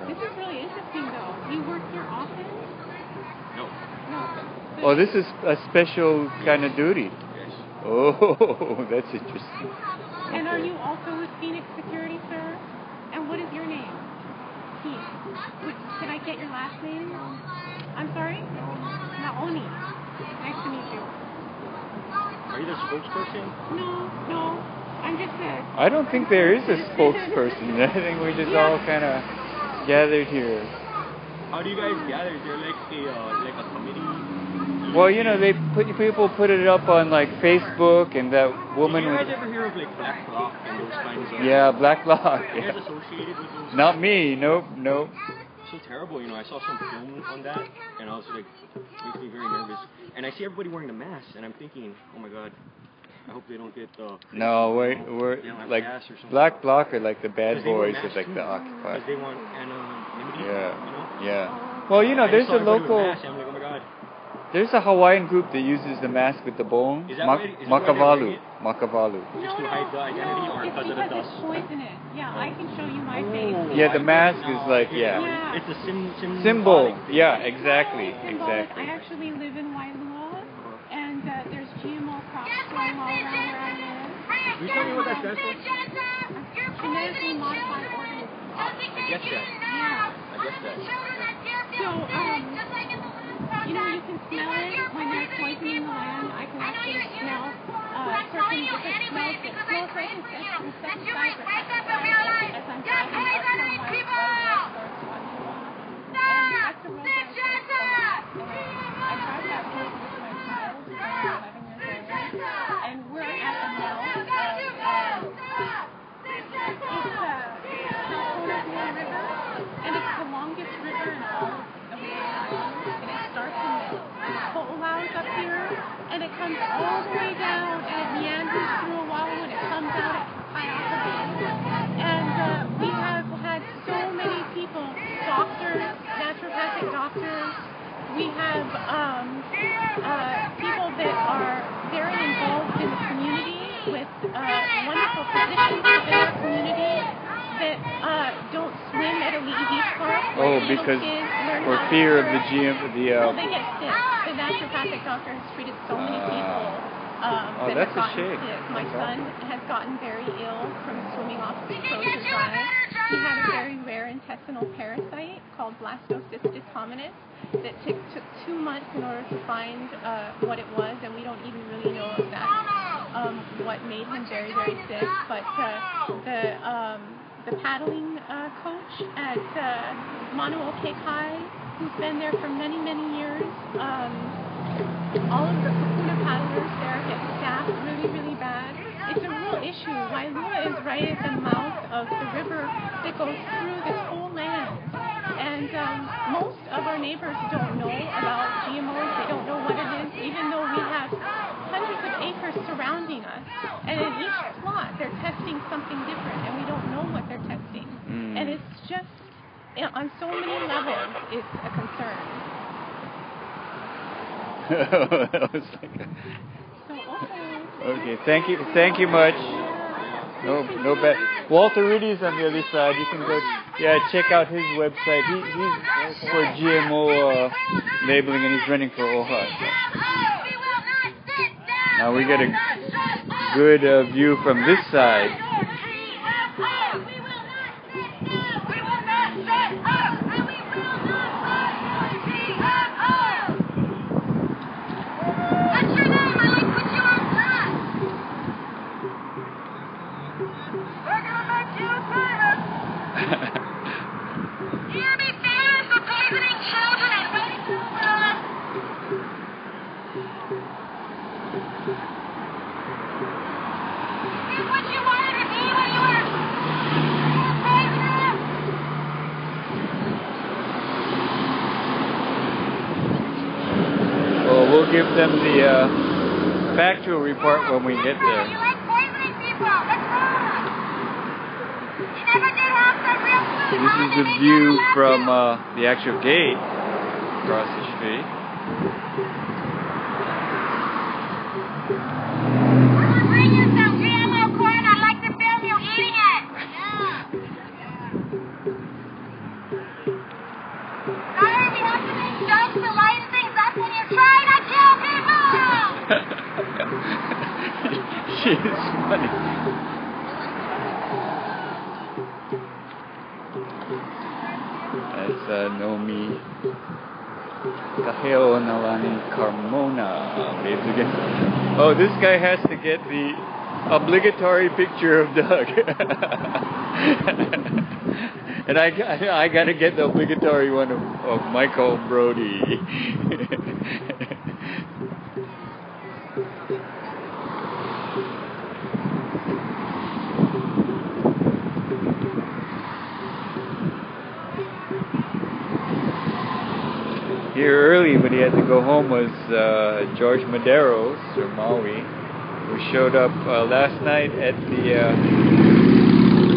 This is really interesting, though. You work here often? No. No. Oh, this is a special kind of duty. Yes. Oh, that's interesting. And are Okay. you also with Phoenix Security, sir? And what is your name? Keith. Can I get your last name? I'm sorry? Naoni. Nice to meet you. Are you the spokesperson? No. I'm just a... I don't think there is a spokesperson. I think we just all kind of gathered here. How do you guys gather? Is there like a committee? Well, people put it up on like Facebook, and that woman. Did you guys ever hear of like Black Bloc and those kinds of? Yeah, Black Bloc. Are you Yeah. guys associated with those? Not me. Nope. So terrible, I saw some film on that, and I was like, makes me very nervous. And I see everybody wearing the masks, and I'm thinking, oh my god, I hope they don't get the. No, we're they don't have like gas or something. Black Bloc are like the bad 'Cause they wear boys of masks like too, the Occupy. Because they want anonymity. Yeah. Yeah. Well, there's a local. Mask, and I'm like, oh my god. There's a Hawaiian group that uses the mask with the bone. Is that why they wear Makavalu. it? Makavalu. Just to hide the identity or it's because of the because dust? it's poisonous. Yeah, I can show you my face. Yeah, the mask is like, yeah. Yeah. It's a symbol. Symbol. Yeah, exactly. Symbolic. Exactly. I actually live in Wailua, and there's GMO crops growing all around where I live. Can you tell me what that stands for? Genetically modified organisms. I guess that. Yeah. I guess that. So, you can smell it when they're poisoning the land. I can actually smell certain different smells that smells like insecticide or pesticide as I'm driving up from my store to Wailua. And that's a road that I drive that road with my child, 11 years old, and we're at the mouth of River, and it's the longest river in all of the islands, and it starts in the Ho'olaus up here, and it comes all the way down, and it meanders through Oahu, and it comes out at Kaiaka Bay. And we have had so many people, doctors, naturopathic doctors. We have people that are very involved in the community with wonderful physicians within our community that don't swim at Ali'i Beach Park. Oh, because for fear of the Well, they get sick. The naturopathic doctor has treated so many people that that's have gotten a shame. sick. My son has gotten very ill from swimming off the Crozier Drive. He had a very rare intestinal parasite called Blastocystis hominis that took 2 months in order to find what it was, and we don't even really know if that's what made him very, very sick. But the paddling coach at Manuo Kekai, who's been there for many, many years, all of the Kupuna paddlers there get staffed really, really bad. It's a real issue. Wailua is right at the mouth of the river that goes through this whole land. And most of our neighbors don't know about GMOs. They don't know what it is, even though we have hundreds of acres surrounding us. And in each plot, they're testing something different, and we don't know what they're testing. And it's just, on so many levels, it's a concern. That was like okay, thank you much. No bad. Walter Riddy's on the other side. You can go, check out his website. He's for GMO labeling, and he's running for OHA. Now we get a good view from this side. We'll give them the factual report when we get there. This is the view from the actual gate across the street. Bring you some GMO corn. I'd like to film you eating it. Sorry, we have to make jokes to lighten things up when you're trying to kill people. She is funny. That's Nomi Kaheo Nalani Carmona. Oh, this guy has to get the obligatory picture of Doug. And I got to get the obligatory one of Michael Brody. Here early, but he had to go home, was George Medeiros from Maui, who showed up last night at the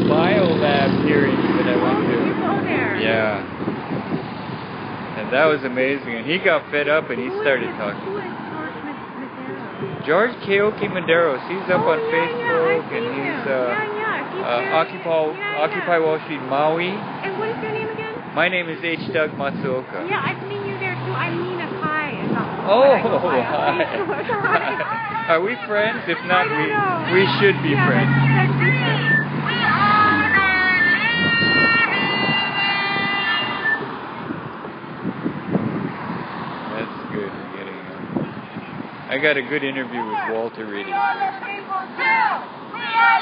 biolab hearing that I went to. Yeah. And that was amazing. And he got fed up and he started talking. George Keoki Medeiros, he's up on Facebook and he's Occupy Wall Street Maui. And what is your name again? My name is H. Doug Matsuoka. Yeah, I've seen you there too. I mean, hi. Oh, hi. Are we friends? If not, we should be friends. That's good. We're getting I got a good interview with Walter Riddy. We are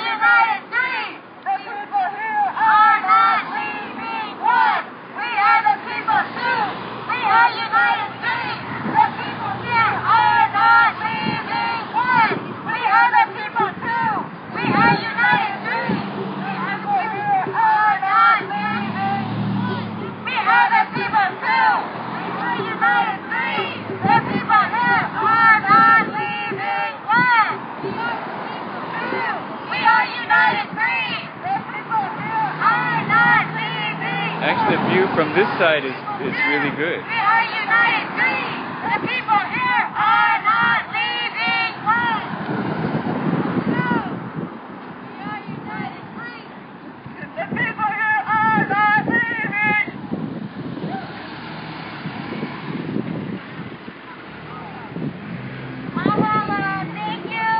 united three. The people here are not leaving one. We are the people too. We are united three. The people here are not leaving one. We are the people too. We are united three. The people here are not leaving. We are the people too. We are united three. The people here are not leaving one. We are united three. The people here are not leaving. Actually, the view from this side is really good. We are united three. The people here are not leaving one. We are united three. The people here are not leaving. Thank you.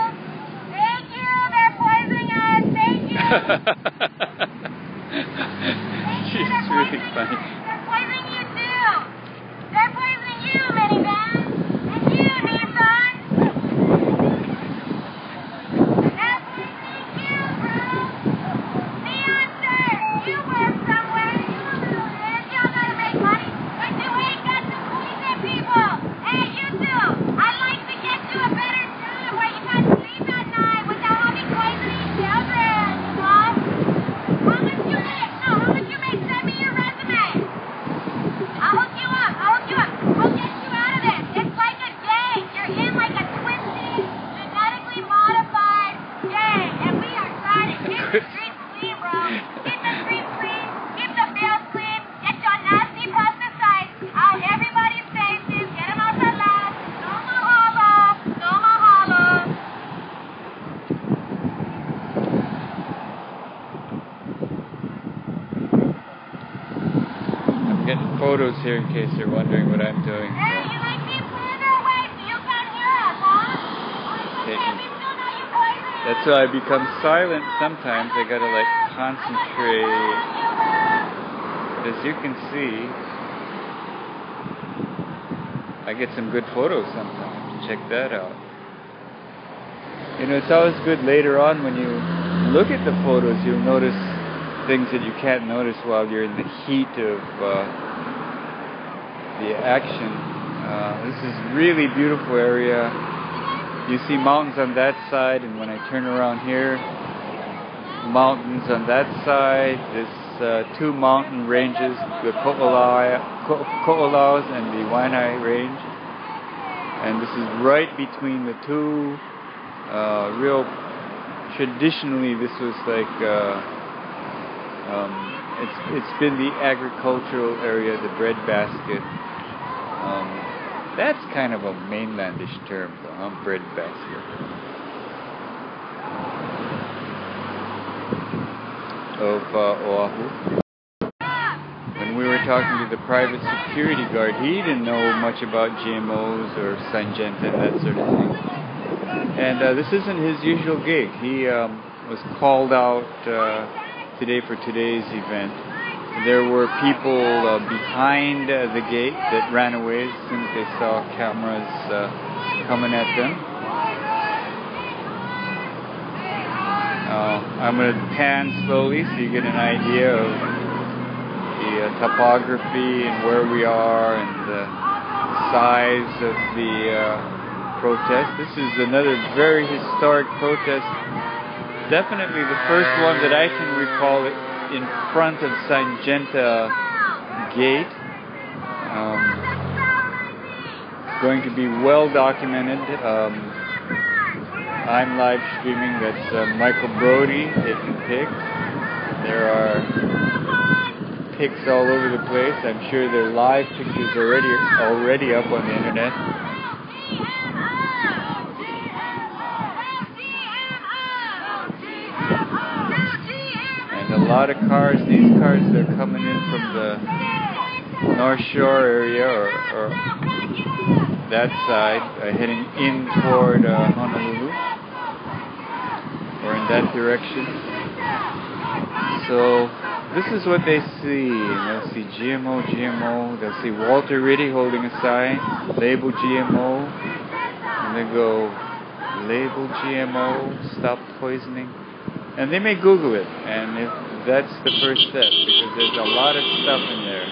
Thank you. They're poisoning us. Thank you. She's really funny. They're poisoning you too. They're poisoning you, minivan. And you, Nissan. They're poisoning you, bro. Neon shirt. You work somewhere. You don't know this. You don't know how to make money. But you ain't got to poison people. Hey, you two. I'd like to get you a better job where you can sleep at night without all these poisoning children, you know? How much you make? No, how much you make? Send me your resume. here in case they're wondering what I'm doing. Hey, you might be further away so you can't hear us, huh? That's why I become silent sometimes. I gotta like concentrate. But as you can see, I get some good photos sometimes. Check that out. You know, it's always good later on when you look at the photos, you'll notice things that you can't notice while you're in the heat of the action. This is really beautiful area. You see mountains on that side, and when I turn around here, mountains on that side. There's two mountain ranges, the Ko'olaus and the Waianae range. And this is right between the two. Traditionally this was like, it's been the agricultural area, the breadbasket. That's kind of a mainlandish term, though, breadbasket. Of Oahu. When we were talking to the private security guard, he didn't know much about GMOs or Syngenta and that sort of thing. And this isn't his usual gig. He was called out today for today's event. There were people behind the gate that ran away as soon as they saw cameras coming at them. I'm going to pan slowly so you get an idea of the topography and where we are and the size of the protest. This is another very historic protest. Definitely the first one that I can recall in front of Syngenta Gate. Going to be well documented. I'm live streaming. That's Michael Brody taking pics. There are pics all over the place. I'm sure there are live pictures already up on the internet. A lot of cars, these cars, they're coming in from the North Shore area or that side, heading in toward Honolulu or in that direction. So this is what they see, and they'll see GMO, they'll see Walter Ritty holding a sign, label GMO, and they go, label GMO, stop poisoning. And they may Google it, and if that's the first step, because there's a lot of stuff in there.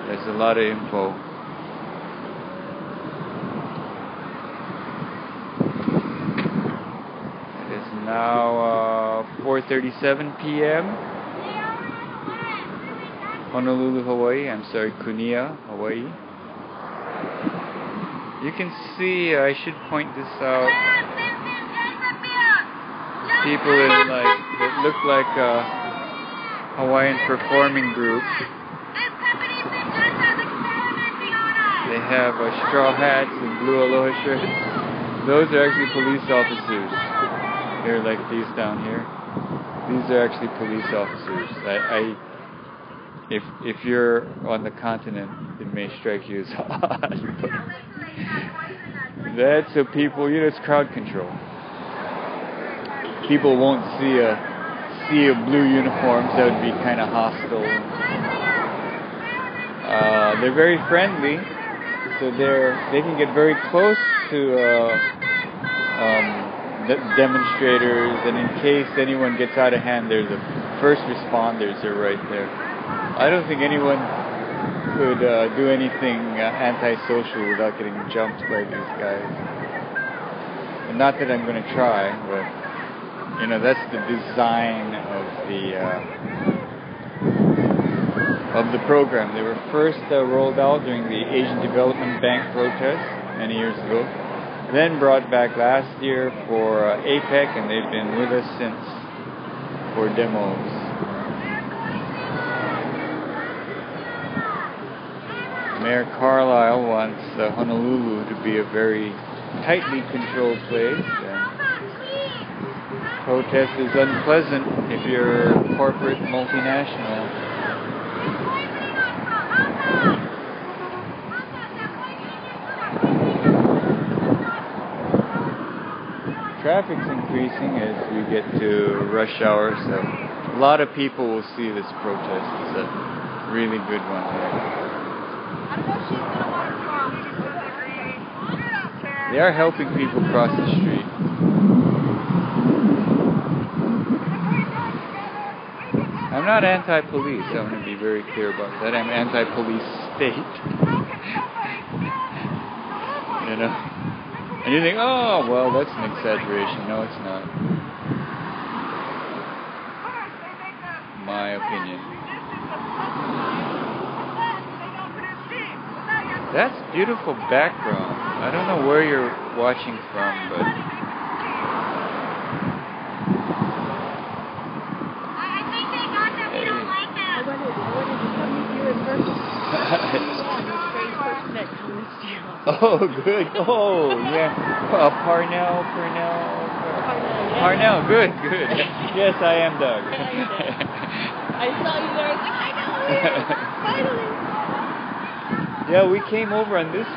There's a lot of info. It is now 4:37 p.m. Honolulu, Hawaii. I'm sorry, Kunia, Hawaii. You can see, I should point this out, people that look like a Hawaiian performing group. They have straw hats and blue aloha shirts. Those are actually police officers. They're like these down here. These are actually police officers. If you're on the continent, it may strike you as odd. That's so people, it's crowd control. People won't see a sea of blue uniforms. That would be kind of hostile. They're very friendly, so they can get very close to the demonstrators, and in case anyone gets out of hand, there's the first responders are right there. I don't think anyone could do anything antisocial without getting jumped by these guys. And not that I'm going to try, but that's the design of the program. They were first rolled out during the Asian Development Bank protest many years ago, then brought back last year for APEC, and they've been with us since for demos. Mayor Carlisle wants Honolulu to be a very tightly controlled place, and protest is unpleasant if you're corporate multinational. traffic's increasing as we get to rush hour, so a lot of people will see this protest. It's a really good one here. They are helping people cross the street. I'm not anti-police. I'm going to be very clear about that. I'm anti-police state. You know? And you think, oh, well, that's an exaggeration. No, it's not. My opinion. That's beautiful background. I don't know where you're watching from, but... Oh, good. Oh, yeah. Parnell. Parnell, good. Yes, I am Doug. I saw you there. I was like, I know it. Finally. Yeah, we came over on this